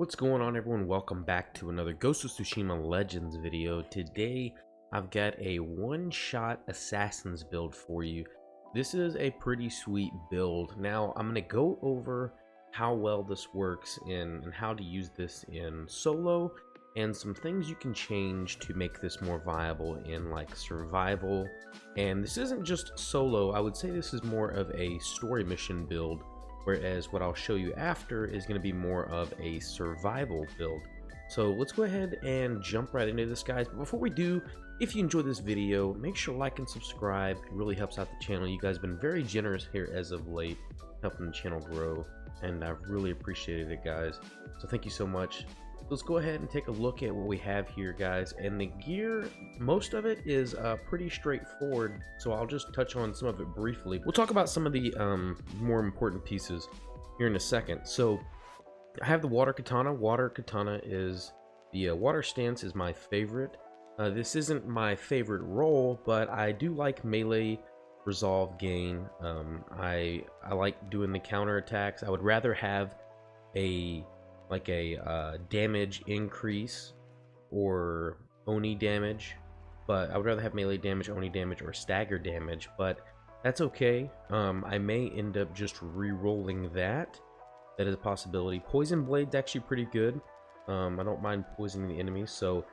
What's going on, everyone? Welcome back to another Ghost of Tsushima Legends video. Today I've got a one-shot assassins build for you. This is a pretty sweet build. Now I'm going to go over how well this works and how to use this in solo, and some things you can change to make this more viable in like survival. And this isn't just solo, I would say this is more of a story mission build, whereas what I'll show you after is going to be more of a survival build. So let's go ahead and jump right into this, guys. But before we do, if you enjoyed this video, make sure to like and subscribe. It really helps out the channel. You guys have been very generous here as of late, helping the channel grow, and I've really appreciated it, guys. So thank you so much. Let's go ahead and take a look at what we have here, guys. And the gear, most of it is pretty straightforward, so I'll just touch on some of it briefly. We'll talk about some of the more important pieces here in a second. So I have the water katana. Water katana is the water stance is my favorite. This isn't my favorite role, but I do like melee resolve gain. I like doing the counter attacks. I would rather have a damage increase or Oni damage, but I would rather have melee damage, Oni damage, or stagger damage, but that's okay. I may end up just re-rolling that. That is a possibility. Poison Blade's actually pretty good. I don't mind poisoning the enemies, so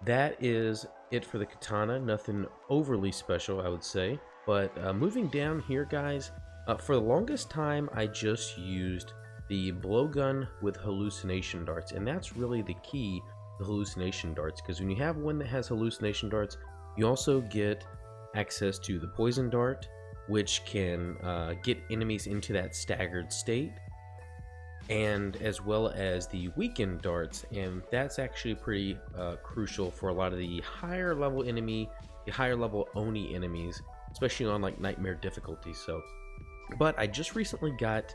that is it for the katana. Nothing overly special, I would say. But moving down here, guys, for the longest time I just used the blowgun with hallucination darts, and that's really the key, the hallucination darts, because when you have one that has hallucination darts, you also get access to the poison dart, which can get enemies into that staggered state, and as well as the weakened darts, and that's actually pretty crucial for a lot of the higher level enemy, the higher level Oni enemies, especially on like nightmare difficulty. So, but I just recently got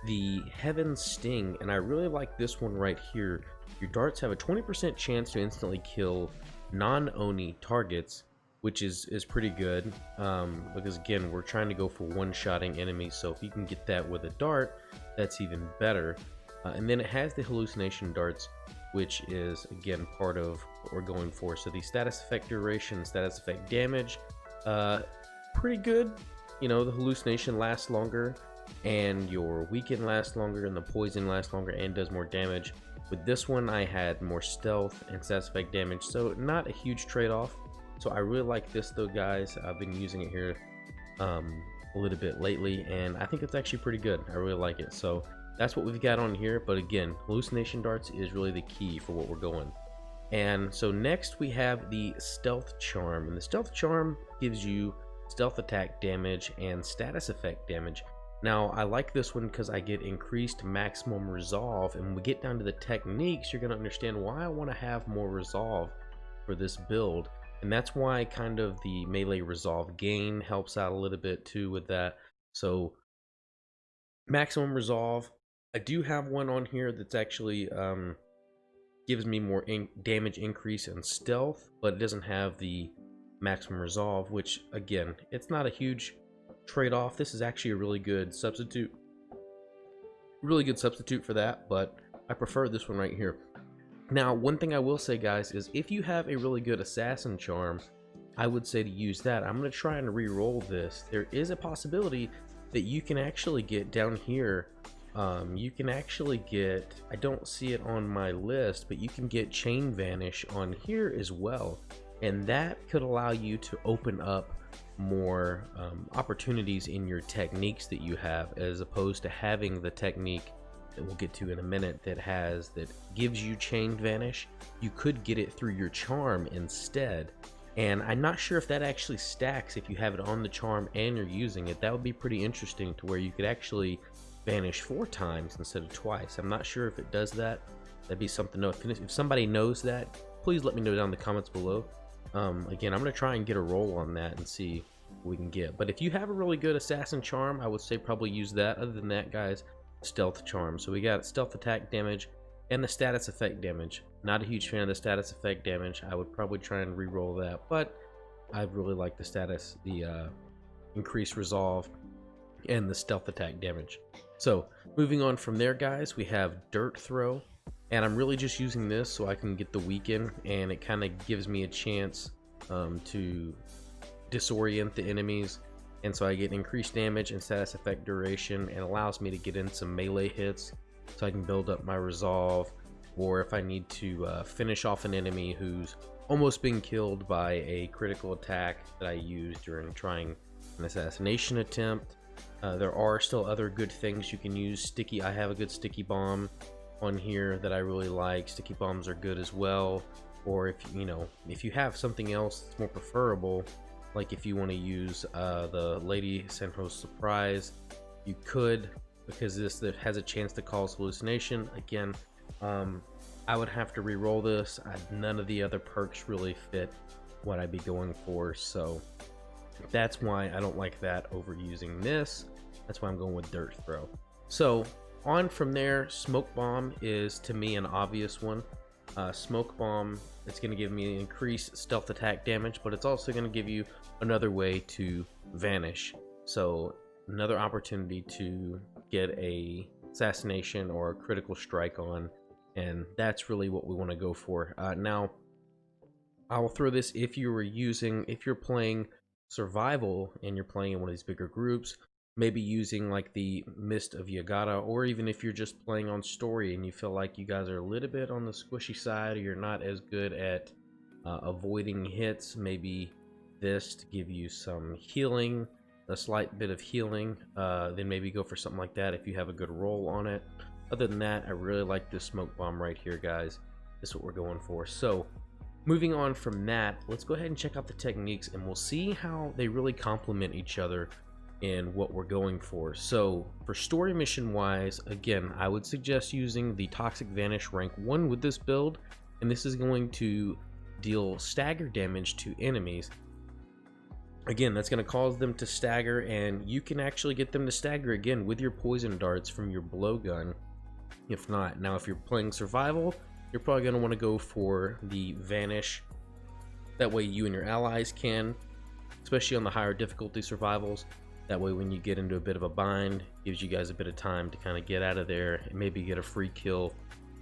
the Heaven Sting, and I really like this one right here. Your darts have a 20% chance to instantly kill non-Oni targets, which is pretty good, because again, we're trying to go for one-shotting enemies, so if you can get that with a dart, that's even better. And then it has the hallucination darts, which is again part of what we're going for. So the status effect duration, status effect damage, pretty good. You know, the hallucination lasts longer, and your weaken lasts longer, and the poison lasts longer and does more damage. With this one I had more stealth and status effect damage, so not a huge trade-off. So I really like this though, guys. I've been using it here a little bit lately, and I think it's actually pretty good. I really like it. So that's what we've got on here, but again, hallucination darts is really the key for what we're going. And so next we have the stealth charm, and the stealth charm gives you stealth attack damage and status effect damage. Now, I like this one because I get increased maximum resolve, and when we get down to the techniques, you're going to understand why I want to have more resolve for this build. And that's why kind of the melee resolve gain helps out a little bit too with that. So, maximum resolve. I do have one on here that's actually gives me more damage increase and stealth, but it doesn't have the maximum resolve, which again, it's not a huge trade-off. This is actually a really good substitute for that, but I prefer this one right here. Now, one thing I will say, guys, is if you have a really good assassin charm, I would say to use that. I'm going to try and re-roll this. There is a possibility that you can actually get down here, you can actually get, I don't see it on my list, but you can get chain vanish on here as well, and that could allow you to open up more opportunities in your techniques that you have, as opposed to having the technique that we'll get to in a minute that gives you chain vanish. You could get it through your charm instead, and I'm not sure if that actually stacks if you have it on the charm and you're using it. That would be pretty interesting, to where you could actually vanish 4 times instead of twice. I'm not sure if it does that. That'd be something to know. If somebody knows that, please let me know down in the comments below. Again, I'm going to try and get a roll on that and see what we can get. But if you have a really good assassin charm, I would say probably use that. Other than that, guys, stealth charm. So we got stealth attack damage and the status effect damage. Not a huge fan of the status effect damage. I would probably try and re-roll that, but I really like the increased resolve and the stealth attack damage. So moving on from there, guys, we have dirt throw. and I'm really just using this so I can get the weaken, and it kind of gives me a chance to disorient the enemies, and so I get increased damage and status effect duration, and allows me to get in some melee hits so I can build up my resolve, or if I need to finish off an enemy who's almost being killed by a critical attack that I use during trying an assassination attempt. There are still other good things you can use. I have a good sticky bomb on here that I really like. Sticky bombs are good as well. Or if you have something else that's more preferable, like if you want to use the Lady Senho's Surprise, you could, because this has a chance to cause hallucination. Again, I would have to re-roll this. None of the other perks really fit what I'd be going for, so that's why I don't like that over using this. That's why I'm going with Dirt Throw. So on from there, Smoke Bomb is to me an obvious one. Smoke Bomb, it's going to give me increased stealth attack damage, but it's also going to give you another way to vanish. So another opportunity to get a assassination or a critical strike on, and that's really what we want to go for. Now, I will throw this if you're playing survival and you're playing in one of these bigger groups, maybe using like the Mist of Yagata, or even if you're just playing on story and you feel like you guys are a little bit on the squishy side, or you're not as good at avoiding hits, maybe this to give you some healing, a slight bit of healing, then maybe go for something like that if you have a good roll on it. Other than that, I really like this Smoke Bomb right here, guys. This is what we're going for. So moving on from that, let's go ahead and check out the techniques, and we'll see how they really complement each other in what we're going for. So for story mission wise, again, I would suggest using the Toxic Vanish rank 1 with this build, and this is going to deal stagger damage to enemies. Again, that's going to cause them to stagger, and you can actually get them to stagger again with your poison darts from your blowgun. If not, now if you're playing survival, you're probably going to want to go for the Vanish. That way you and your allies can, especially on the higher difficulty survivals. That way when you get into a bit of a bind, gives you guys a bit of time to kind of get out of there and maybe get a free kill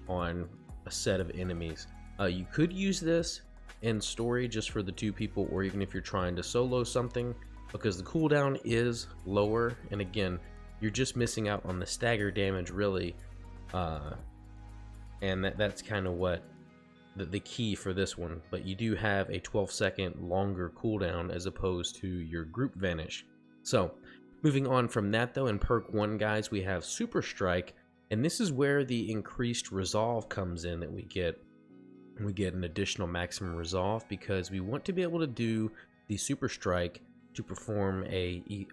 on a set of enemies. You could use this in story just for the 2 people, or even if you're trying to solo something, because the cooldown is lower, and again, you're just missing out on the stagger damage really. And that's kind of what the key for this one, but you do have a 12-second longer cooldown as opposed to your group vanish. So moving on from that though, in perk 1, guys, we have Super Strike, and this is where the increased resolve comes in that we get an additional maximum resolve, because we want to be able to do the Super Strike to perform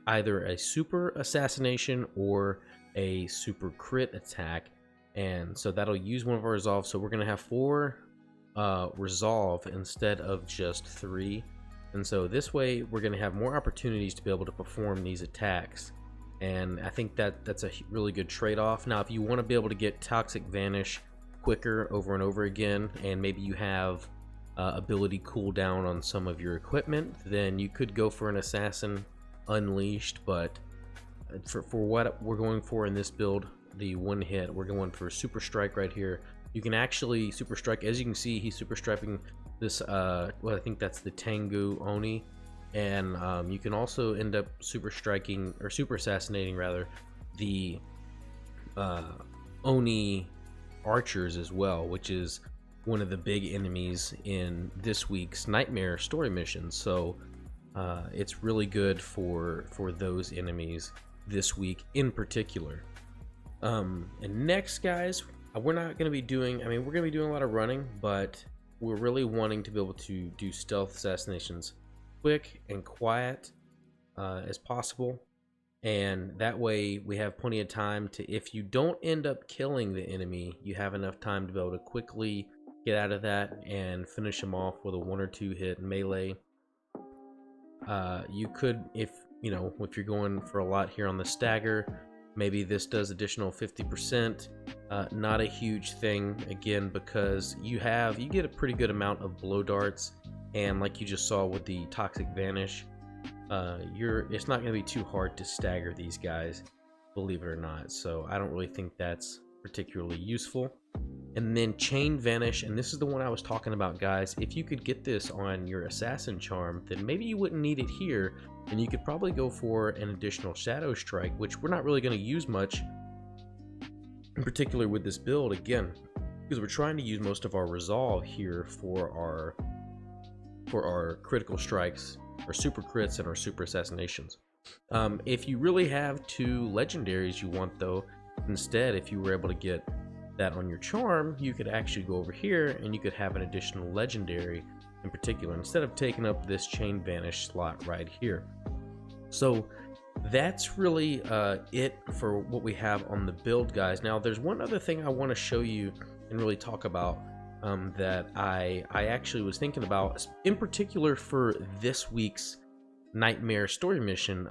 either a super assassination or a super crit attack. And so that'll use one of our resolves. So we're going to have 4 resolve instead of just 3. And so this way we're going to have more opportunities to be able to perform these attacks. And I think that's a really good trade-off. Now, if you want to be able to get Toxic Vanish quicker over and over again, and maybe you have ability cooldown on some of your equipment, then you could go for an Assassin Unleashed. But for what we're going for in this build, the one hit, we're going for Super Strike right here. You can actually Super Strike, as you can see, he's Super Striking this, well, I think that's the Tengu Oni, and you can also end up Super Striking, or Super Assassinating rather, the Oni Archers as well, which is one of the big enemies in this week's Nightmare story mission. So it's really good for those enemies this week in particular. And next, guys, we're not going to be doing, we're going to be doing a lot of running, but we're really wanting to be able to do stealth assassinations quick and quiet as possible. And that way we have plenty of time to, if you don't end up killing the enemy, you have enough time to be able to quickly get out of that and finish them off with a 1 or 2 hit melee. You could, if you're going for a lot here on the stagger, maybe this does additional 50%. Not a huge thing, again, because you get a pretty good amount of blow darts, and like you just saw with the Toxic Vanish, it's not going to be too hard to stagger these guys, believe it or not. So I don't really think that's particularly useful. And then chain vanish, and this is the one I was talking about, guys. If you could get this on your assassin charm, then maybe you wouldn't need it here, and you could probably go for an additional shadow strike, which we're not really going to use much, in particular with this build, again, because we're trying to use most of our resolve here for our critical strikes, our super crits, and our super assassinations. If you really have 2 legendaries you want, though, instead, if you were able to get that on your charm, you could actually go over here and you could have an additional legendary in particular, instead of taking up this chain vanish slot right here. So that's really it for what we have on the build, guys. Now there's one other thing I want to show you and really talk about that I actually was thinking about, in particular for this week's Nightmare story mission.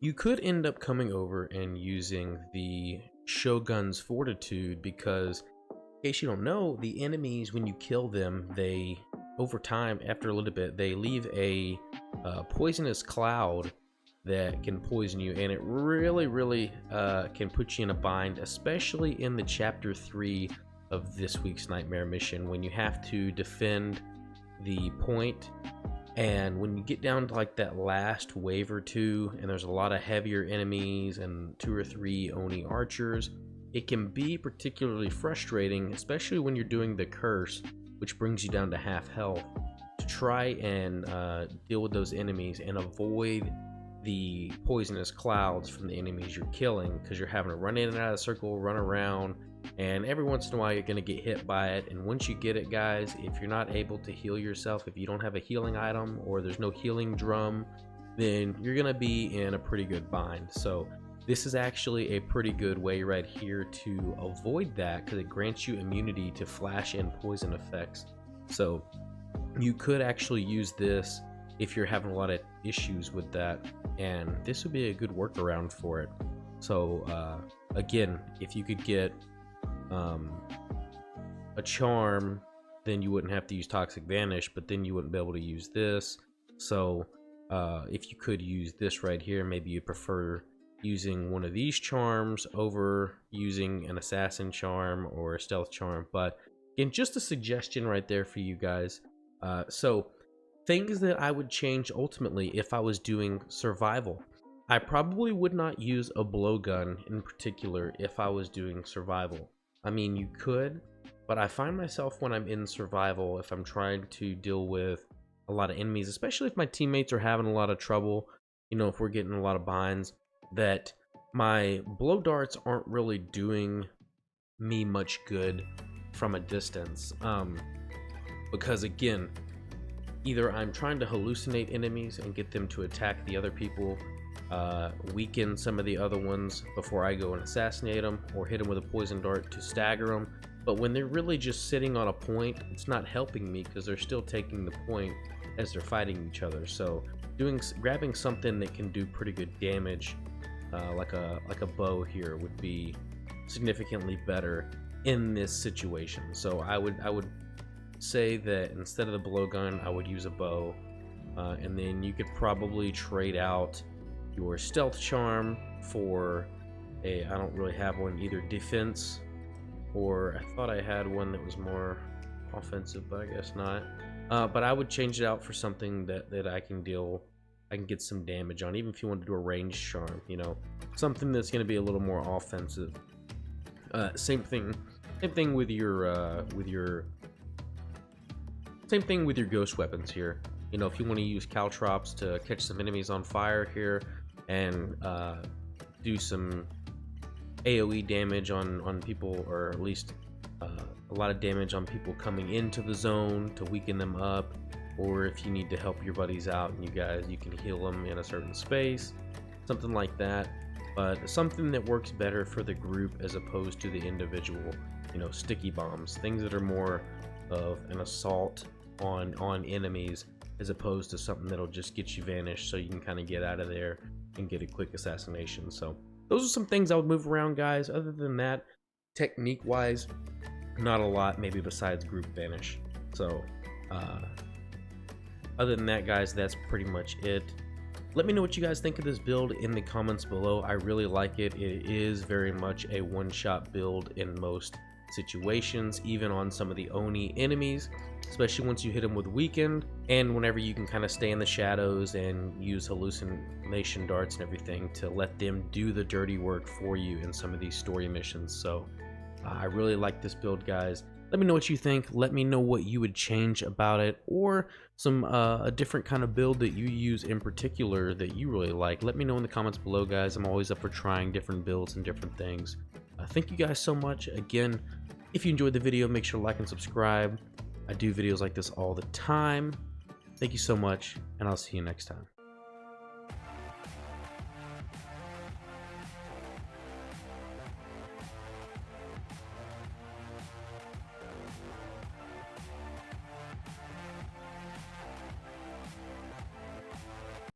You could end up coming over and using the Shogun's Fortitude, because in case you don't know, the enemies, when you kill them, they, over time, after a little bit, they leave a poisonous cloud that can poison you, and it really can put you in a bind, especially in the chapter 3 of this week's Nightmare mission, when you have to defend the point. And when you get down to like that last wave or 2, and there's a lot of heavier enemies and 2 or 3 Oni archers, it can be particularly frustrating, especially when you're doing the curse, which brings you down to half health, to try and deal with those enemies and avoid the poisonous clouds from the enemies you're killing, because you're having to run in and out of the circle, run around, and every once in a while you're going to get hit by it. And once you get it, guys, if you're not able to heal yourself, if you don't have a healing item or there's no healing drum, then you're going to be in a pretty good bind. So this is actually a pretty good way right here to avoid that, because it grants you immunity to flash and poison effects. So you could actually use this if you're having a lot of issues with that, and this would be a good workaround for it. So again, if you could get a charm, then you wouldn't have to use Toxic Vanish, but then you wouldn't be able to use this. So if you could use this right here, maybe you prefer using one of these charms over using an assassin charm or a stealth charm. But again, just a suggestion right there for you guys. So things that I would change ultimately if I was doing survival. I probably would not use a blowgun in particular if I was doing survival. I mean, you could, but I find myself when I'm in survival, if I'm trying to deal with a lot of enemies, especially if my teammates are having a lot of trouble, you know, if we're getting a lot of binds, that my blow darts aren't really doing me much good from a distance. Because again, either I'm trying to hallucinate enemies and get them to attack the other people, weaken some of the other ones before I go and assassinate them, or hit them with a poison dart to stagger them. But when they're really just sitting on a point, it's not helping me, because they're still taking the point as they're fighting each other. So grabbing something that can do pretty good damage, like a bow here, would be significantly better in this situation. So I would say that instead of the blowgun, I would use a bow, and then you could probably trade out your stealth charm for I don't really have one, either defense, or I thought I had one that was more offensive, but I guess not. But I would change it out for something that I can get some damage on, even if you want to do a ranged charm, you know, something that's going to be a little more offensive. Same thing with your ghost weapons here. You know, if you want to use caltrops to catch some enemies on fire here and do some AoE damage on people, or at least a lot of damage on people coming into the zone to weaken them up, or if you need to help your buddies out and you can heal them in a certain space, something like that. But something that works better for the group as opposed to the individual, you know, sticky bombs, things that are more of an assault on enemies, as opposed to something that'll just get you vanished so you can kind of get out of there and get a quick assassination. So those are some things I would move around, guys. Other than that, technique wise, not a lot, maybe besides group vanish. So other than that, guys, that's pretty much it. Let me know what you guys think of this build in the comments below. I really like it. It is very much a one-shot build in most situations, even on some of the Oni enemies, especially once you hit them with weakened, and whenever you can kind of stay in the shadows and use hallucination darts and everything to let them do the dirty work for you in some of these story missions. So I really like this build, guys. Let me know what you think. Let me know what you would change about it, or some a different kind of build that you use in particular that you really like. Let me know in the comments below, guys. I'm always up for trying different builds and different things. Thank you guys so much. Again, if you enjoyed the video, make sure to like and subscribe. I do videos like this all the time. Thank you so much, and I'll see you next time.